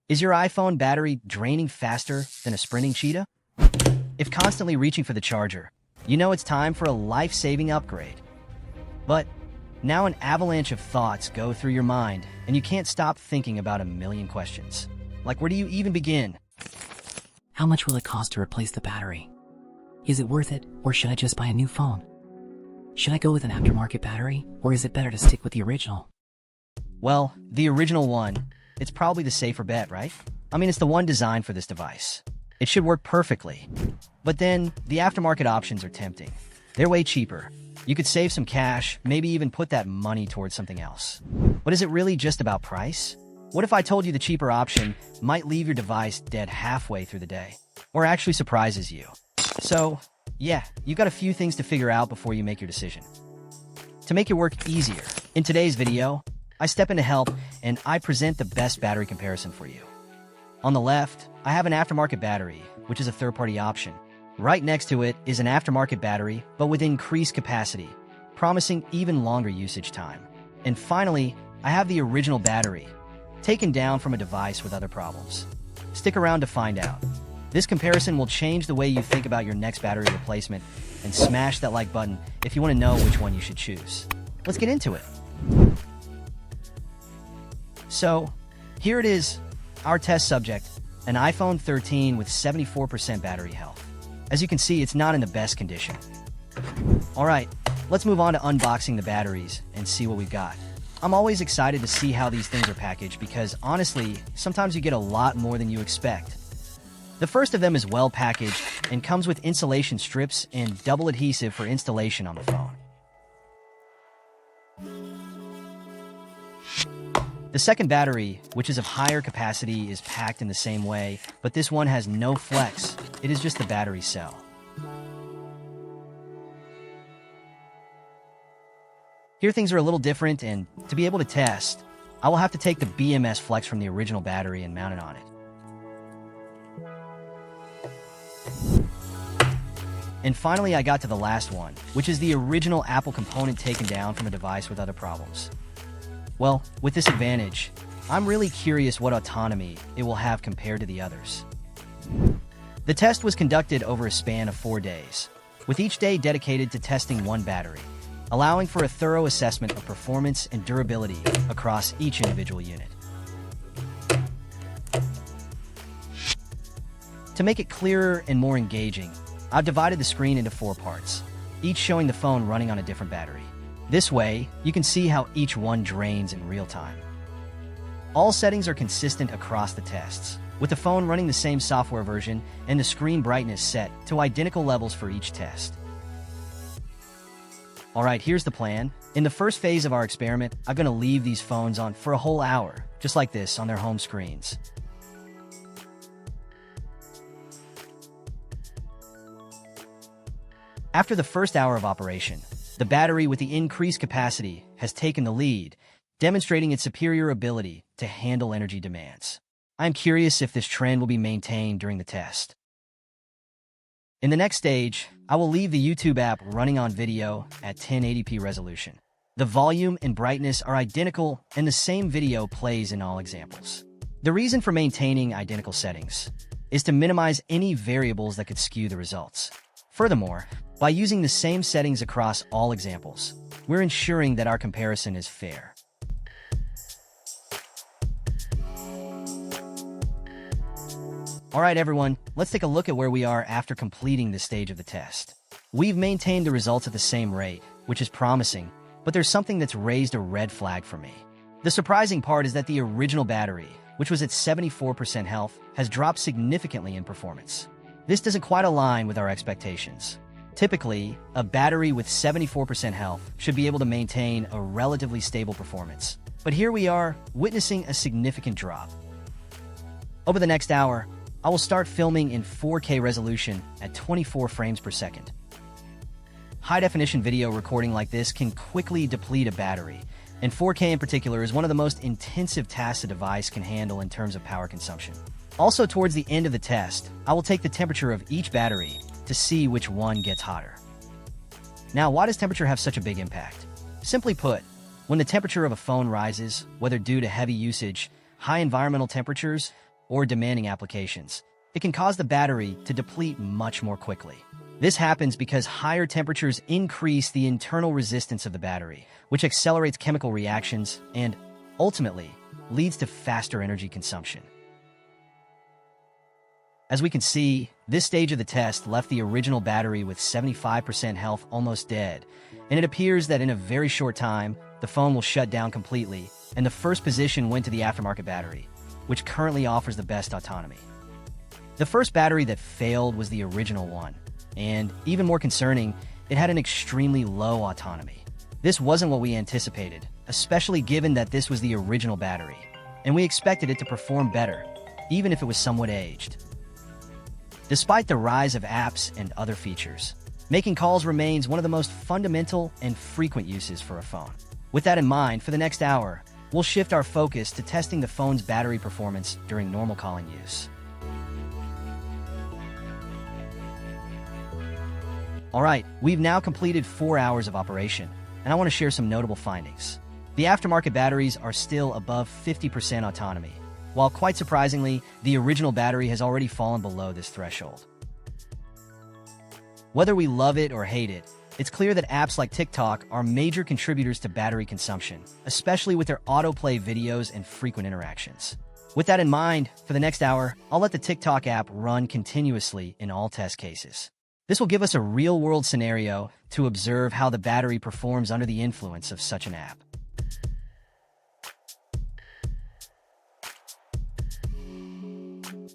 Is your iPhone battery draining faster than a sprinting cheetah? If constantly reaching for the charger, you know it's time for a life-saving upgrade. But now an avalanche of thoughts go through your mind, and you can't stop thinking about a million questions. Like, where do you even begin? How much will it cost to replace the battery? Is it worth it, or should I just buy a new phone? Should I go with an aftermarket battery, or is it better to stick with the original? Well, the original one, it's probably the safer bet, right? I mean, it's the one designed for this device. It should work perfectly. But then, the aftermarket options are tempting. They're way cheaper. You could save some cash, maybe even put that money towards something else. But is it really just about price? What if I told you the cheaper option might leave your device dead halfway through the day? Or actually surprises you? So, yeah, you've got a few things to figure out before you make your decision. To make your work easier, in today's video, I step in to help and I present the best battery comparison for you. On the left, I have an aftermarket battery, which is a third-party option. Right next to it is an aftermarket battery, but with increased capacity, promising even longer usage time. And finally, I have the original battery, taken down from a device with other problems. Stick around to find out. This comparison will change the way you think about your next battery replacement, and smash that like button if you want to know which one you should choose. Let's get into it. So, here it is, our test subject, an iPhone 13 with 74% battery health. As you can see, it's not in the best condition. Alright, let's move on to unboxing the batteries and see what we've got. I'm always excited to see how these things are packaged because, honestly, sometimes you get a lot more than you expect. The first of them is well packaged and comes with insulation strips and double adhesive for installation on the phone. The second battery, which is of higher capacity, is packed in the same way, but this one has no flex. It is just the battery cell. Here things are a little different, and to be able to test, I will have to take the BMS flex from the original battery and mount it on it. And finally, I got to the last one, which is the original Apple component taken down from a device with other problems. Well, with this advantage, I'm really curious what autonomy it will have compared to the others. The test was conducted over a span of 4 days, with each day dedicated to testing one battery, allowing for a thorough assessment of performance and durability across each individual unit. To make it clearer and more engaging, I've divided the screen into 4 parts, each showing the phone running on a different battery. This way, you can see how each one drains in real time. All settings are consistent across the tests, with the phone running the same software version and the screen brightness set to identical levels for each test. Alright, here's the plan. In the first phase of our experiment, I'm going to leave these phones on for a whole hour, just like this, on their home screens. After the first hour of operation, the battery with the increased capacity has taken the lead, demonstrating its superior ability to handle energy demands. I'm curious if this trend will be maintained during the test. In the next stage, I will leave the YouTube app running on video at 1080p resolution. The volume and brightness are identical, and the same video plays in all examples. The reason for maintaining identical settings is to minimize any variables that could skew the results. Furthermore, by using the same settings across all examples, we're ensuring that our comparison is fair. Alright everyone, let's take a look at where we are after completing this stage of the test. We've maintained the results at the same rate, which is promising, but there's something that's raised a red flag for me. The surprising part is that the original battery, which was at 74% health, has dropped significantly in performance. This doesn't quite align with our expectations. Typically, a battery with 74% health should be able to maintain a relatively stable performance. But here we are, witnessing a significant drop. Over the next hour, I will start filming in 4K resolution at 24 frames per second. High-definition video recording like this can quickly deplete a battery, and 4K in particular is one of the most intensive tasks a device can handle in terms of power consumption. Also, towards the end of the test, I will take the temperature of each battery to see which one gets hotter. Now, why does temperature have such a big impact? Simply put, when the temperature of a phone rises, whether due to heavy usage, high environmental temperatures, or demanding applications, it can cause the battery to deplete much more quickly. This happens because higher temperatures increase the internal resistance of the battery, which accelerates chemical reactions and, ultimately, leads to faster energy consumption. As we can see, this stage of the test left the original battery with 75% health almost dead, and it appears that in a very short time, the phone will shut down completely, and the first position went to the aftermarket battery, which currently offers the best autonomy. The first battery that failed was the original one, and even more concerning, it had an extremely low autonomy. This wasn't what we anticipated, especially given that this was the original battery, and we expected it to perform better, even if it was somewhat aged. Despite the rise of apps and other features, making calls remains one of the most fundamental and frequent uses for a phone. With that in mind, for the next hour, we'll shift our focus to testing the phone's battery performance during normal calling use. Alright, we've now completed 4 hours of operation, and I want to share some notable findings. The aftermarket batteries are still above 50% autonomy, while quite surprisingly, the original battery has already fallen below this threshold. Whether we love it or hate it, it's clear that apps like TikTok are major contributors to battery consumption, especially with their autoplay videos and frequent interactions. With that in mind, for the next hour, I'll let the TikTok app run continuously in all test cases. This will give us a real-world scenario to observe how the battery performs under the influence of such an app.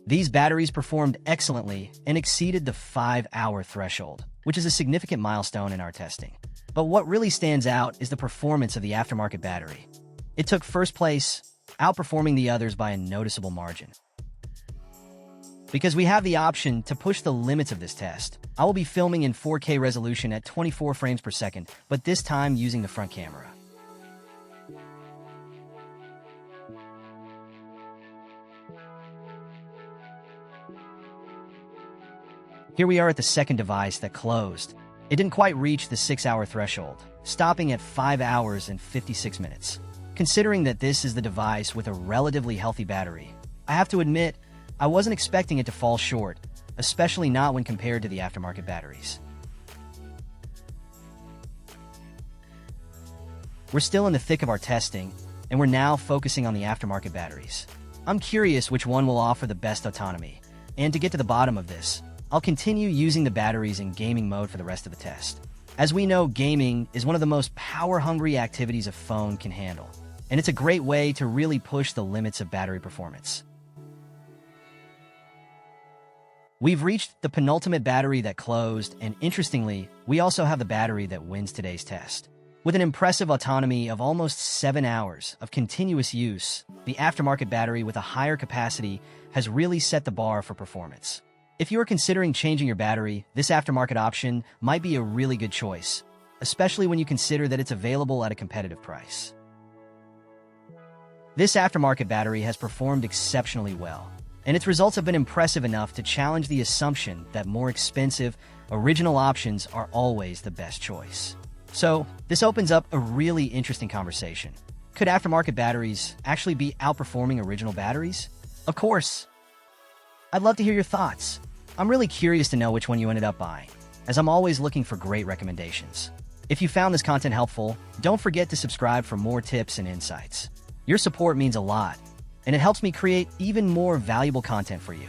These batteries performed excellently and exceeded the 5-hour threshold, which is a significant milestone in our testing. But what really stands out is the performance of the aftermarket battery. It took first place, outperforming the others by a noticeable margin. Because we have the option to push the limits of this test, I will be filming in 4K resolution at 24 frames per second, but this time using the front camera. Here we are at the second device that closed. It didn't quite reach the 6-hour threshold, stopping at 5 hours and 56 minutes. Considering that this is the device with a relatively healthy battery, I have to admit, I wasn't expecting it to fall short, especially not when compared to the aftermarket batteries. We're still in the thick of our testing, and we're now focusing on the aftermarket batteries. I'm curious which one will offer the best autonomy, and to get to the bottom of this, I'll continue using the batteries in gaming mode for the rest of the test. As we know, gaming is one of the most power-hungry activities a phone can handle, and it's a great way to really push the limits of battery performance. We've reached the penultimate battery that closed, and interestingly, we also have the battery that wins today's test. With an impressive autonomy of almost 7 hours of continuous use, the aftermarket battery with a higher capacity has really set the bar for performance. If you are considering changing your battery, this aftermarket option might be a really good choice, especially when you consider that it's available at a competitive price. This aftermarket battery has performed exceptionally well, and its results have been impressive enough to challenge the assumption that more expensive, original options are always the best choice. So, this opens up a really interesting conversation. Could aftermarket batteries actually be outperforming original batteries? Of course. I'd love to hear your thoughts. I'm really curious to know which one you ended up buying, as I'm always looking for great recommendations. If you found this content helpful, don't forget to subscribe for more tips and insights. Your support means a lot, and it helps me create even more valuable content for you.